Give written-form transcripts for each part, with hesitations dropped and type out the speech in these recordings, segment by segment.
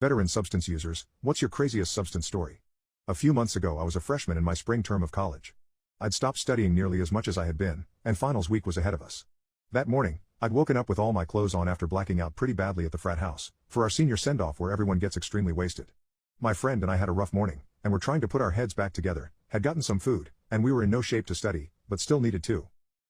Veteran substance users, what's your craziest substance story? A few months ago I was a freshman in my spring term of college. I'd stopped studying nearly as much as I had been, and finals week was ahead of us. That morning, I'd woken up with all my clothes on after blacking out pretty badly at the frat house, for our senior send-off where everyone gets extremely wasted. My friend and I had a rough morning, and were trying to put our heads back together, had gotten some food, and we were in no shape to study, but still needed to.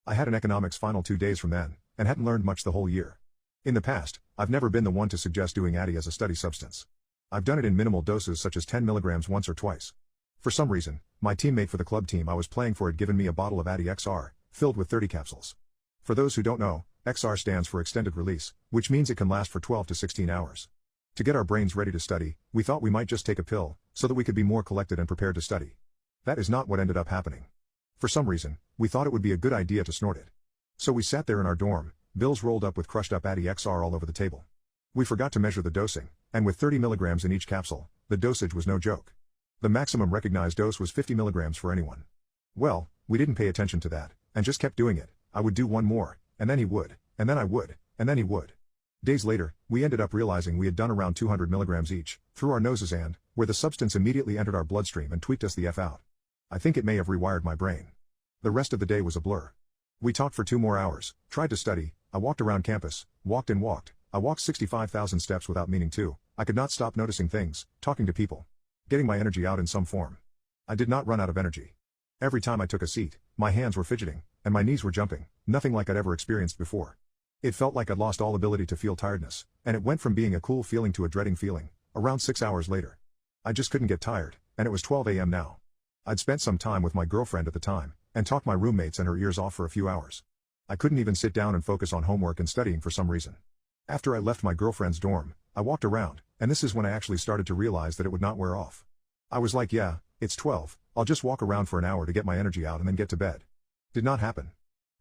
I had an economics final 2 days from then, and hadn't learned much the whole year. In the past, I've never been the one to suggest doing Addy as a study substance. I've done it in minimal doses such as 10 mg once or twice. For some reason, my teammate for the club team I was playing for had given me a bottle of Addy XR, filled with 30 capsules. For those who don't know, XR stands for extended release, which means it can last for 12 to 16 hours. To get our brains ready to study, we thought we might just take a pill, so that we could be more collected and prepared to study. That is not what ended up happening. For some reason, we thought it would be a good idea to snort it. So we sat there in our dorm, bills rolled up with crushed up Addy XR all over the table. We forgot to measure the dosing, and with 30 mg in each capsule, the dosage was no joke. The maximum recognized dose was 50 mg for anyone. Well, we didn't pay attention to that, and just kept doing it. I would do one more, and then he would, and then I would, and then he would. Days later, we ended up realizing we had done around 200 mg each, through our noses and, where the substance immediately entered our bloodstream and tweaked us the F out. I think it may have rewired my brain. The rest of the day was a blur. We talked for 2 more hours, tried to study, I walked around campus, walked and walked. I walked 65,000 steps without meaning to. I could not stop noticing things, talking to people. Getting my energy out in some form. I did not run out of energy. Every time I took a seat, my hands were fidgeting, and my knees were jumping, nothing like I'd ever experienced before. It felt like I'd lost all ability to feel tiredness, and it went from being a cool feeling to a dreading feeling, around 6 hours later. I just couldn't get tired, and it was 12 a.m. now. I'd spent some time with my girlfriend at the time, and talked my roommates and her ears off for a few hours. I couldn't even sit down and focus on homework and studying for some reason. After I left my girlfriend's dorm, I walked around, and this is when I actually started to realize that it would not wear off. I was like, yeah, it's 12, I'll just walk around for an hour to get my energy out and then get to bed. Did not happen.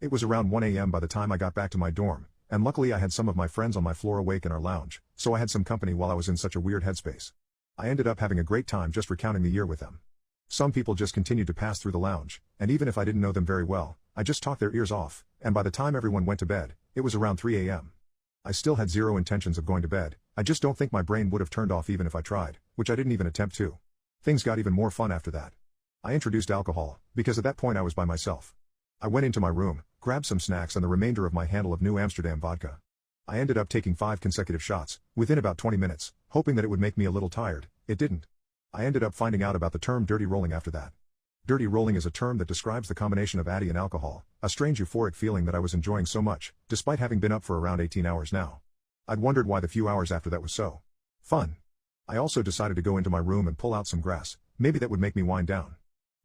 It was around 1 a.m. by the time I got back to my dorm, and luckily I had some of my friends on my floor awake in our lounge, so I had some company while I was in such a weird headspace. I ended up having a great time just recounting the year with them. Some people just continued to pass through the lounge, and even if I didn't know them very well, I just talked their ears off, and by the time everyone went to bed, it was around 3 a.m. I still had zero intentions of going to bed, I just don't think my brain would have turned off even if I tried, which I didn't even attempt to. Things got even more fun after that. I introduced alcohol, because at that point I was by myself. I went into my room, grabbed some snacks and the remainder of my handle of New Amsterdam vodka. I ended up taking 5 consecutive shots, within about 20 minutes, hoping that it would make me a little tired. It didn't. I ended up finding out about the term dirty rolling after that. Dirty rolling is a term that describes the combination of Addy and alcohol, a strange euphoric feeling that I was enjoying so much, despite having been up for around 18 hours now. I'd wondered why the few hours after that was so fun. I also decided to go into my room and pull out some grass, maybe that would make me wind down.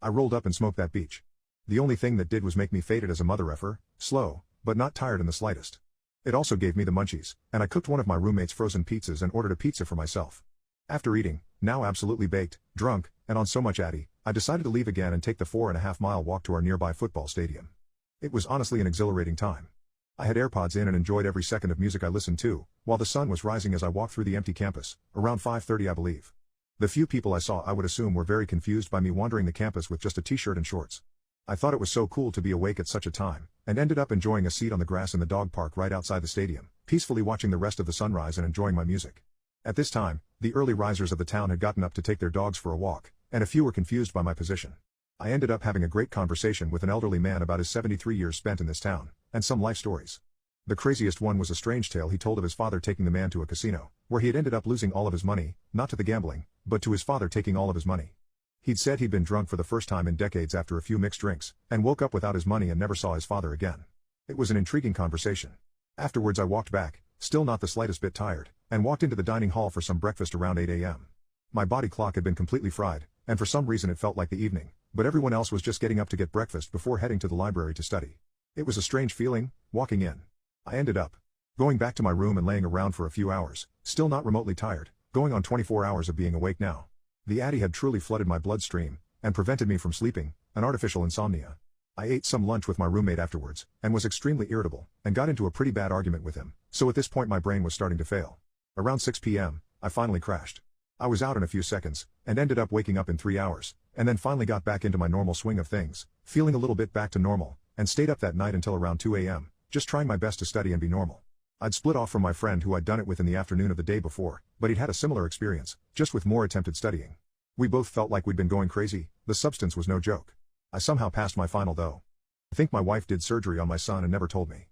I rolled up and smoked that beach. The only thing that did was make me faded as a mother effer, slow, but not tired in the slightest. It also gave me the munchies, and I cooked one of my roommate's frozen pizzas and ordered a pizza for myself. After eating, now absolutely baked, drunk, and on so much Addy, I decided to leave again and take the 4.5-mile walk to our nearby football stadium. It was honestly an exhilarating time. I had AirPods in and enjoyed every second of music I listened to, while the sun was rising as I walked through the empty campus, around 5:30 I believe. The few people I saw I would assume were very confused by me wandering the campus with just a t-shirt and shorts. I thought it was so cool to be awake at such a time, and ended up enjoying a seat on the grass in the dog park right outside the stadium, peacefully watching the rest of the sunrise and enjoying my music. At this time, the early risers of the town had gotten up to take their dogs for a walk, and a few were confused by my position. I ended up having a great conversation with an elderly man about his 73 years spent in this town, and some life stories. The craziest one was a strange tale he told of his father taking the man to a casino, where he had ended up losing all of his money, not to the gambling, but to his father taking all of his money. He'd said he'd been drunk for the first time in decades after a few mixed drinks, and woke up without his money and never saw his father again. It was an intriguing conversation. Afterwards I walked back, still not the slightest bit tired, and walked into the dining hall for some breakfast around 8 a.m. My body clock had been completely fried, and for some reason it felt like the evening, but everyone else was just getting up to get breakfast before heading to the library to study. It was a strange feeling, walking in. I ended up going back to my room and laying around for a few hours, still not remotely tired, going on 24 hours of being awake now. The Addy had truly flooded my bloodstream, and prevented me from sleeping, an artificial insomnia. I ate some lunch with my roommate afterwards, and was extremely irritable, and got into a pretty bad argument with him, so at this point my brain was starting to fail. Around 6 p.m., I finally crashed. I was out in a few seconds, and ended up waking up in 3 hours, and then finally got back into my normal swing of things, feeling a little bit back to normal, and stayed up that night until around 2 a.m., just trying my best to study and be normal. I'd split off from my friend who I'd done it with in the afternoon of the day before, but he'd had a similar experience, just with more attempted studying. We both felt like we'd been going crazy. The substance was no joke. I somehow passed my final though. I think my wife did surgery on my son and never told me.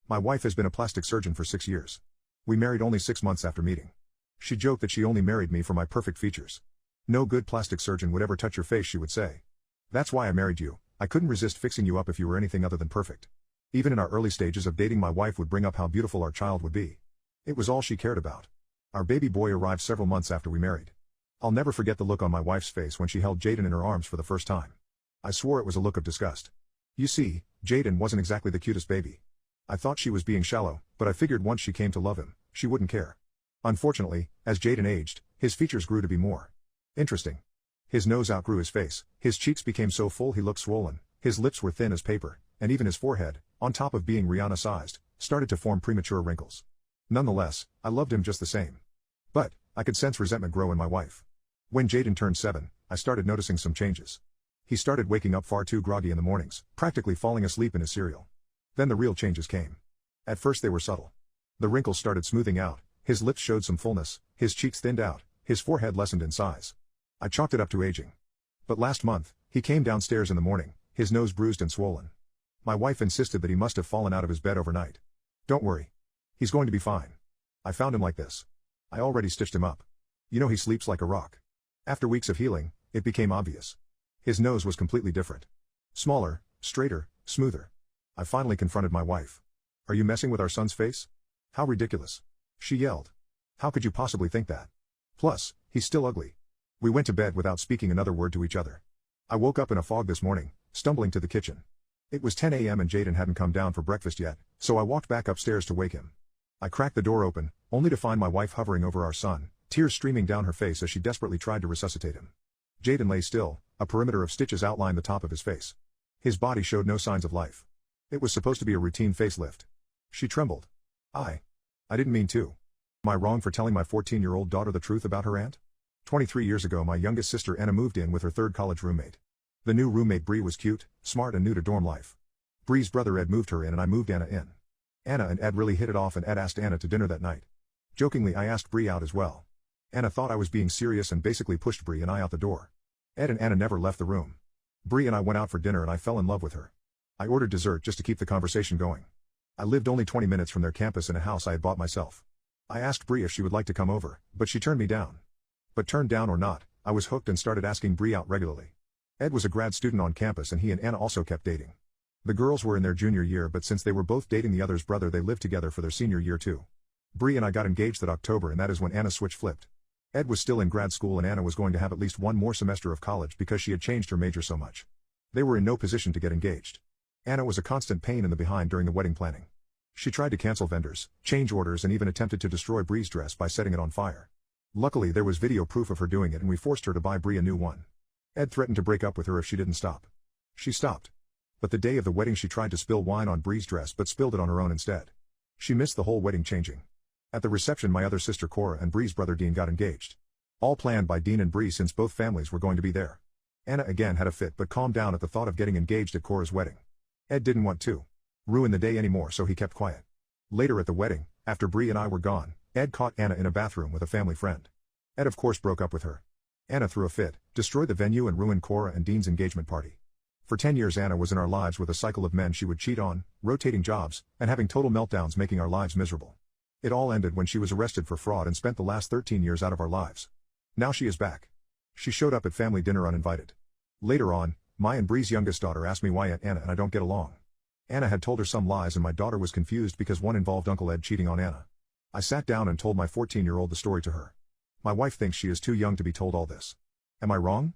My wife has been a plastic surgeon for 6 years. We married only 6 months after meeting. She joked that she only married me for my perfect features. No good plastic surgeon would ever touch your face, she would say. That's why I married you. I couldn't resist fixing you up if you were anything other than perfect. Even in our early stages of dating, my wife would bring up how beautiful our child would be. It was all she cared about. Our baby boy arrived several months after we married. I'll never forget the look on my wife's face when she held Jaden in her arms for the first time. I swore it was a look of disgust. You see, Jaden wasn't exactly the cutest baby. I thought she was being shallow, but I figured once she came to love him, she wouldn't care. Unfortunately, as Jaden aged, his features grew to be more interesting. His nose outgrew his face, his cheeks became so full he looked swollen, his lips were thin as paper, and even his forehead, on top of being Rihanna-sized, started to form premature wrinkles. Nonetheless, I loved him just the same. But, I could sense resentment grow in my wife. When Jaden turned 7, I started noticing some changes. He started waking up far too groggy in the mornings, practically falling asleep in his cereal. Then the real changes came. At first they were subtle. The wrinkles started smoothing out, his lips showed some fullness, his cheeks thinned out, his forehead lessened in size. I chalked it up to aging. But last month, he came downstairs in the morning, his nose bruised and swollen. My wife insisted that he must have fallen out of his bed overnight. Don't worry. He's going to be fine. I found him like this. I already stitched him up. You know, he sleeps like a rock. After weeks of healing, it became obvious. His nose was completely different. Smaller, straighter, smoother. I finally confronted my wife. Are you messing with our son's face? How ridiculous. She yelled. How could you possibly think that? Plus, he's still ugly. We went to bed without speaking another word to each other. I woke up in a fog this morning, stumbling to the kitchen. It was 10 a.m. and Jaden hadn't come down for breakfast yet, so I walked back upstairs to wake him. I cracked the door open, only to find my wife hovering over our son, tears streaming down her face as she desperately tried to resuscitate him. Jaden lay still, a perimeter of stitches outlined the top of his face. His body showed no signs of life. It was supposed to be a routine facelift. She trembled. I didn't mean to. Am I wrong for telling my 14-year-old daughter the truth about her aunt? 23 years ago my youngest sister Anna moved in with her third college roommate. The new roommate Bree was cute, smart and new to dorm life. Bree's brother Ed moved her in and I moved Anna in. Anna and Ed really hit it off and Ed asked Anna to dinner that night. Jokingly I asked Bree out as well. Anna thought I was being serious and basically pushed Bree and I out the door. Ed and Anna never left the room. Bree and I went out for dinner and I fell in love with her. I ordered dessert just to keep the conversation going. I lived only 20 minutes from their campus in a house I had bought myself. I asked Bree if she would like to come over, but she turned me down. But turned down or not, I was hooked and started asking Bree out regularly. Ed was a grad student on campus and he and Anna also kept dating. The girls were in their junior year, but since they were both dating the other's brother they lived together for their senior year too. Bree and I got engaged that October and that is when Anna's switch flipped. Ed was still in grad school and Anna was going to have at least one more semester of college because she had changed her major so much. They were in no position to get engaged. Anna was a constant pain in the behind during the wedding planning. She tried to cancel vendors, change orders and even attempted to destroy Bree's dress by setting it on fire. Luckily there was video proof of her doing it and we forced her to buy Bree a new one. Ed threatened to break up with her if she didn't stop. She stopped. But the day of the wedding she tried to spill wine on Bree's dress but spilled it on her own instead. She missed the whole wedding changing. At the reception my other sister Cora and Bree's brother Dean got engaged. All planned by Dean and Bree since both families were going to be there. Anna again had a fit but calmed down at the thought of getting engaged at Cora's wedding. Ed didn't want to ruin the day anymore so he kept quiet. Later at the wedding, after Bree and I were gone, Ed caught Anna in a bathroom with a family friend. Ed of course broke up with her. Anna threw a fit, destroyed the venue and ruined Cora and Dean's engagement party. For 10 years Anna was in our lives with a cycle of men she would cheat on, rotating jobs, and having total meltdowns making our lives miserable. It all ended when she was arrested for fraud and spent the last 13 years out of our lives. Now she is back. She showed up at family dinner uninvited. Later on, my and Bree's youngest daughter asked me why Aunt Anna and I don't get along. Anna had told her some lies and my daughter was confused because one involved Uncle Ed cheating on Anna. I sat down and told my 14-year-old the story to her. My wife thinks she is too young to be told all this. Am I wrong?